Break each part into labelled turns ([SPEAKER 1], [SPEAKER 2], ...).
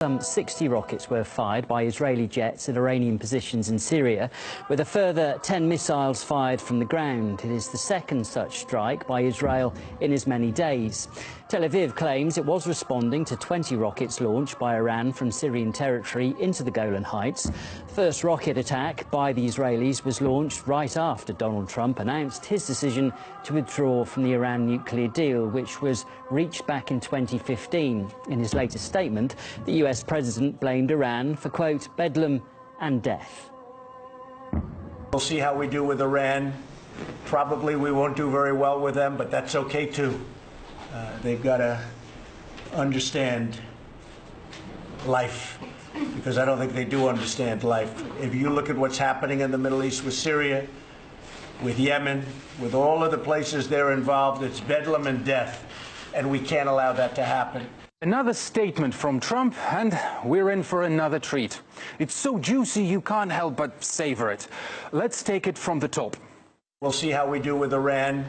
[SPEAKER 1] Some 60 rockets were fired by Israeli jets at Iranian positions in Syria, with a further 10 missiles fired from the ground. It is the second such strike by Israel in as many days. Tel Aviv claims it was responding to 20 rockets launched by Iran from Syrian territory into the Golan Heights. First rocket attack by the Israelis was launched right after Donald Trump announced his decision to withdraw from the Iran nuclear deal, which was reached back in 2015. In his latest statement, the US president blamed Iran for, quote, bedlam and death.
[SPEAKER 2] We'll see how we do with Iran. Probably we won't do very well with them, but that's okay too. They've got to understand life, because I don't think they do understand life. If you look at what's happening in the Middle East with Syria, with Yemen, with all of the places they're involved, it's bedlam and death, and we can't allow that to happen.
[SPEAKER 3] Another statement from Trump, and we're in for another treat. It's so juicy you can't help but savor it. Let's take it from the top.
[SPEAKER 2] We'll see how we do with Iran.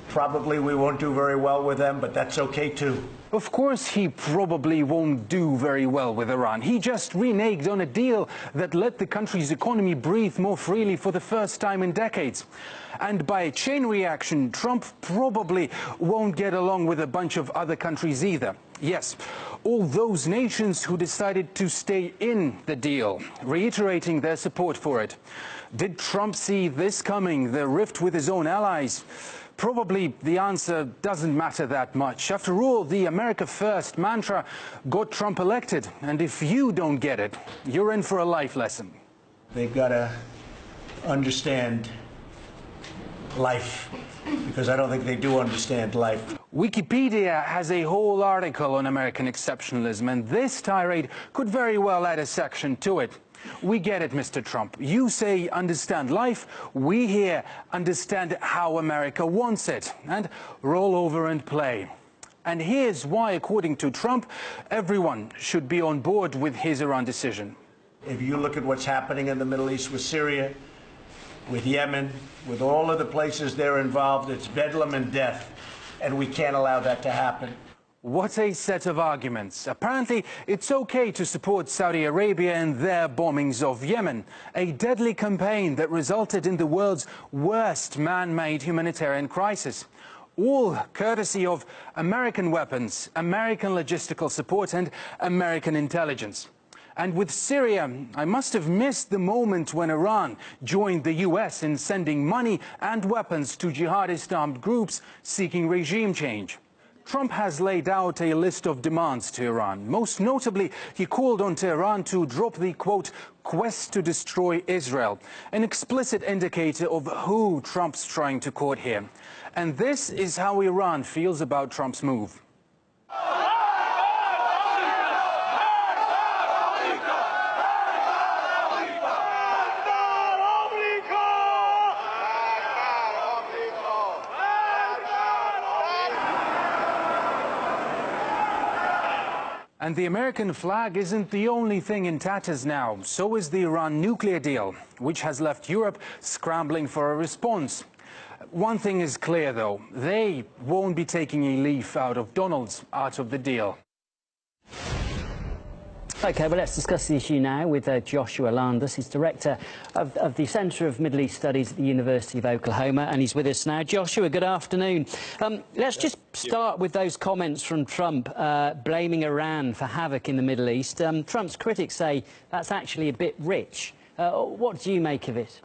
[SPEAKER 2] Probably we won't do very well with them, but that's okay too.
[SPEAKER 3] Of course he probably won't do very well with Iran. He just reneged on a deal that let the country's economy breathe more freely for the first time in decades. And by a chain reaction, Trump probably won't get along with a bunch of other countries either. Yes, all those nations who decided to stay in the deal, reiterating their support for it. Did Trump see this coming, the rift with his own allies? Probably the answer doesn't matter that much. After all, the America First mantra got Trump elected. And if you don't get it, you're in for a life lesson.
[SPEAKER 2] They've got to understand life, because I don't think they do understand life.
[SPEAKER 3] Wikipedia has a whole article on American exceptionalism, and this tirade could very well add a section to it. We get it, Mr. Trump. You say understand life. We here understand how America wants it. And roll over and play. And here's why, according to Trump, everyone should be on board with his Iran decision.
[SPEAKER 2] If you look at what's happening in the Middle East with Syria, with Yemen, with all of the places they're involved, it's bedlam and death. And we can't allow that to happen.
[SPEAKER 3] What a set of arguments. Apparently, it's okay to support Saudi Arabia in their bombings of Yemen, a deadly campaign that resulted in the world's worst man-made humanitarian crisis. All courtesy of American weapons, American logistical support, and American intelligence. And with Syria, I must have missed the moment when Iran joined the US in sending money and weapons to jihadist armed groups seeking regime change. Trump has laid out a list of demands to Iran. Most notably, he called on Tehran to drop the, quote, quest to destroy Israel, an explicit indicator of who Trump's trying to court here. And this is how Iran feels about Trump's move. And the American flag isn't the only thing in tatters now. So is the Iran nuclear deal, which has left Europe scrambling for a response. One thing is clear, though. They won't be taking a leaf out of Donald's out of the deal.
[SPEAKER 1] OK, well, let's discuss the issue now with Joshua Landis. He's director of the Centre of Middle East Studies at the University of Oklahoma, and he's with us now. Joshua, good afternoon. Let's just start with those comments from Trump blaming Iran for havoc in the Middle East. Trump's critics say that's actually a bit rich. What do you make of it?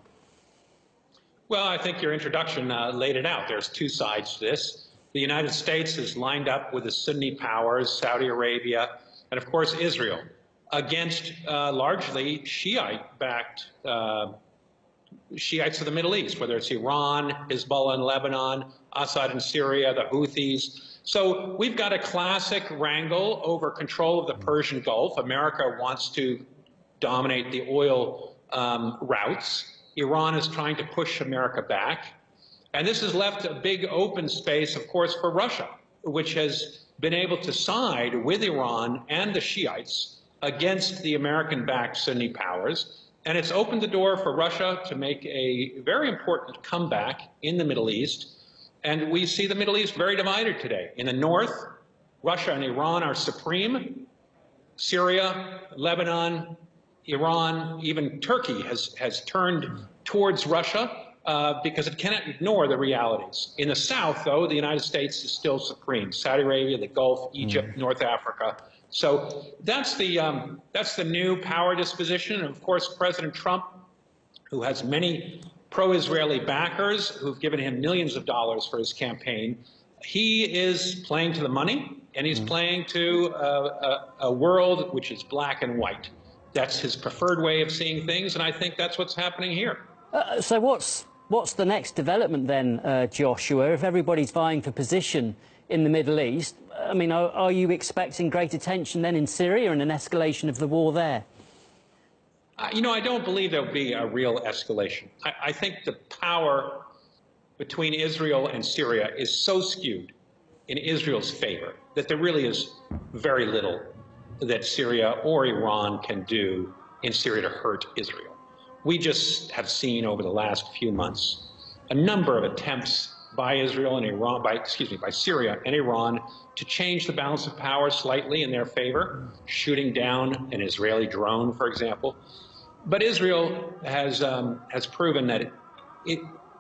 [SPEAKER 4] Well, I think your introduction laid it out. There's two sides to this. The United States is lined up with the Sunni powers, Saudi Arabia, and, of course, Israel, against largely Shiite-backed Shiites of the Middle East, whether it's Iran, Hezbollah in Lebanon, Assad in Syria, the Houthis. So we've got a classic wrangle over control of the Persian Gulf. America wants to dominate the oil routes. Iran is trying to push America back. And this has left a big open space, of course, for Russia, which has been able to side with Iran and the Shiites against the American-backed Sunni powers. And it's opened the door for Russia to make a very important comeback in the Middle East. And we see the Middle East very divided today. In the north, Russia and Iran are supreme. Syria, Lebanon, Iran, even Turkey has turned towards Russia because it cannot ignore the realities. In the south, though, the United States is still supreme. Saudi Arabia, the Gulf, Egypt, North Africa. So that's the new power disposition. And of course, President Trump, who has many pro-Israeli backers who've given him millions of dollars for his campaign, he is playing to the money, and he's playing to a world which is black and white. That's his preferred way of seeing things, and I think that's what's happening here.
[SPEAKER 1] So what's the next development then, Joshua? If everybody's vying for position in the Middle East, I mean, are you expecting greater tension then in Syria and an escalation of the war there?
[SPEAKER 4] You know, I don't believe there'll be a real escalation. I think the power between Israel and Syria is so skewed in Israel's favor that there really is very little that Syria or Iran can do in Syria to hurt Israel. We just have seen over the last few months a number of attempts by Israel and Iran, by Syria and Iran to change the balance of power slightly in their favor, shooting down an Israeli drone, for example. But Israel has proven that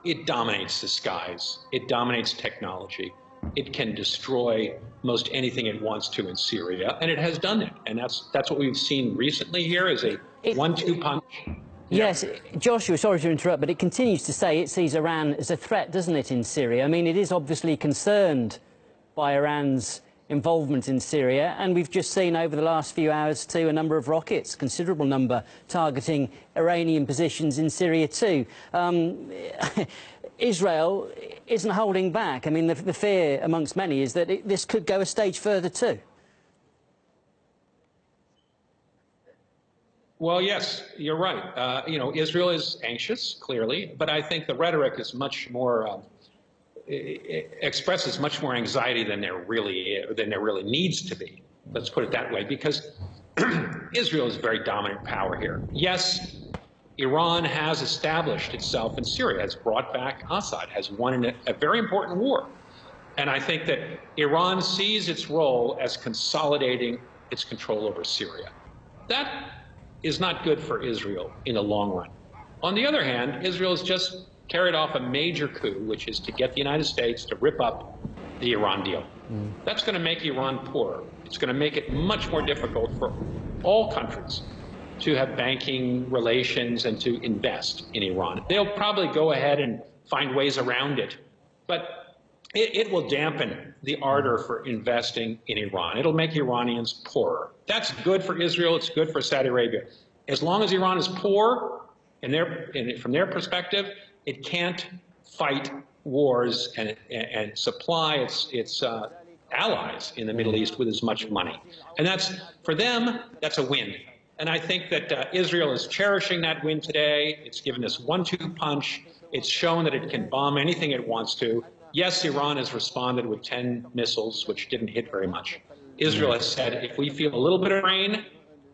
[SPEAKER 4] it dominates the skies. It dominates technology. It can destroy most anything it wants to in Syria, and it has done it. And that's what we've seen recently here is a 1-2 punch.
[SPEAKER 1] Yes, Joshua, sorry to interrupt, but it continues to say it sees Iran as a threat, doesn't it, in Syria? I mean, it is obviously concerned by Iran's involvement in Syria, and we've just seen over the last few hours too a number of rockets, considerable number, targeting Iranian positions in Syria too. Israel isn't holding back. I mean, the fear amongst many is that this could go a stage further too.
[SPEAKER 4] Well, yes, you're right. You know, Israel is anxious, clearly, but I think the rhetoric is much more expresses much more anxiety than there really needs to be. Let's put it that way, because Israel is a very dominant power here. Yes, Iran has established itself in Syria, has brought back Assad, has won a very important war. And I think that Iran sees its role as consolidating its control over Syria. That is not good for Israel in the long run. On the other hand, Israel has just carried off a major coup, which is to get the United States to rip up the Iran deal. That's going to make Iran poorer. It's going to make it much more difficult for all countries to have banking relations and to invest in Iran. They'll probably go ahead and find ways around it, but it will dampen the ardor for investing in Iran. It'll make Iranians poorer. That's good for Israel. It's good for Saudi Arabia. As long as Iran is poor, from their perspective, it can't fight wars and supply its allies in the Middle East with as much money. And for them, that's a win. And I think that Israel is cherishing that win today. It's given this 1-2 punch. It's shown that it can bomb anything it wants to. Yes, Iran has responded with 10 missiles, which didn't hit very much. Israel has said, if we feel a little bit of rain,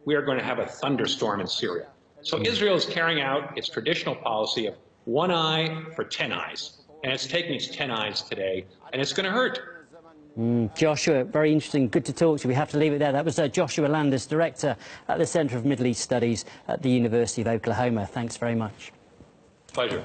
[SPEAKER 4] we are going to have a thunderstorm in Syria. So Israel is carrying out its traditional policy of 1 eye for 10 eyes. And it's taking its 10 eyes today, and it's going to hurt.
[SPEAKER 1] Joshua, very interesting. Good to talk to you. We have to leave it there. That was Joshua Landis, Director at the Center of Middle East Studies at the University of Oklahoma. Thanks very much.
[SPEAKER 4] Pleasure.